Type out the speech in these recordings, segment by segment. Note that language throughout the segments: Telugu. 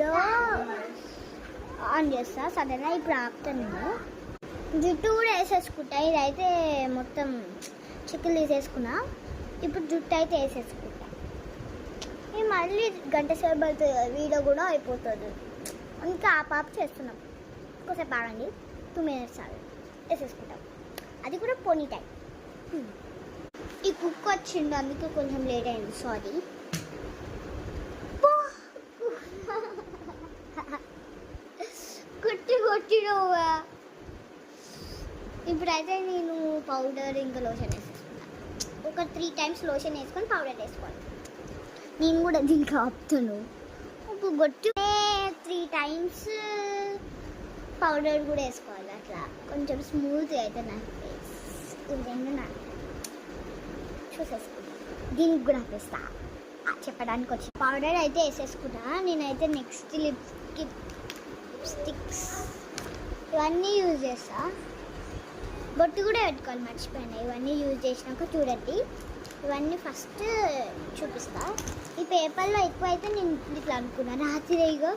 వీడియో ఆన్ చేస్తా సడన్గా. ఇప్పుడు ఆపుతాను నేను. జుట్టు కూడా వేసేసుకుంటా. ఇదైతే మొత్తం చిక్కులు తీసేసుకున్నా. ఇప్పుడు జుట్టు అయితే వేసేసుకుంటా. ఇది మళ్ళీ గంట సేపు అవుతుంది, వీడియో కూడా అయిపోతుంది. ఇంకా ఆపాప చేస్తున్నాం. ఇంకోసేపు ఆగండి, 2 minutes ఆగి వేసేసుకుంటాం. అది కూడా పోనీ టైం. ఈ కుక్ వచ్చిండు, అందుకే కొంచెం లేట్ అయింది, సారీ. కొట్టినవా. ఇప్పుడైతే నేను పౌడర్ ఇంకా లోషన్ వేసేసుకున్నాను. ఒక 3 times లోషన్ వేసుకొని పౌడర్ వేసుకోవాలి. నేను కూడా దీనికి ఆపుతాను. ఇప్పుడు కొట్టి 3 times పౌడర్ కూడా వేసుకోవాలి. అట్లా కొంచెం స్మూత్గా అయితే నా ఫేస్. ఇది నాకు చూసేసుకుంటాను. దీనికి కూడా వేస్తా చెప్పడానికి వచ్చి. పౌడర్ అయితే వేసేసుకున్నా. నేనైతే నెక్స్ట్ లిప్స్టిక్స్ ఇవన్నీ యూజ్ చేస్తా. బొట్టు కూడా పెట్టుకోవాలి, మర్చిపోయినా. ఇవన్నీ యూజ్ చేసినాక చూడండి. ఇవన్నీ ఫస్ట్ చూపిస్తా. ఈ పేపర్లో ఎక్కువ అయితే నేను ఇట్లా అనుకున్నా. రాత్రి ఇగో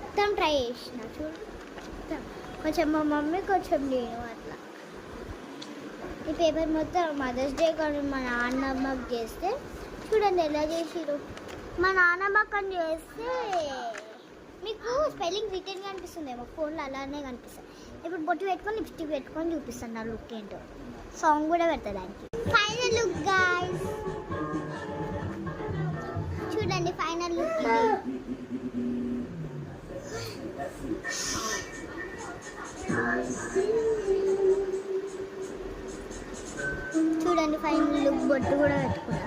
మొత్తం ట్రై చేసిన. చూడు, కొంచెం మా మమ్మీ, కొంచెం నేను అట్లా. ఈ పేపర్ మొత్తం మదర్స్ డే కానీ మా నాన్నమ్మకి చేస్తే చూడండి ఎలా చేసిరు. మా నాన్నమ్మకని చేస్తే మీకు స్పెల్లింగ్ రిటర్న్గా అనిపిస్తుందేమో, ఫోన్లో అలానే కనిపిస్తుంది. ఇప్పుడు బొట్టు పెట్టుకొని లిప్స్టిక్ పెట్టుకొని చూపిస్తాను నా లుక్ ఏంటో. సాంగ్ కూడా పెడతా దానికి. ఫైనల్ లుక్ గైస్, చూడండి ఫైనల్ లుక్ ఇది. చూడండి ఫైనల్ లుక్. బొట్టు కూడా పెట్టుకున్నాను.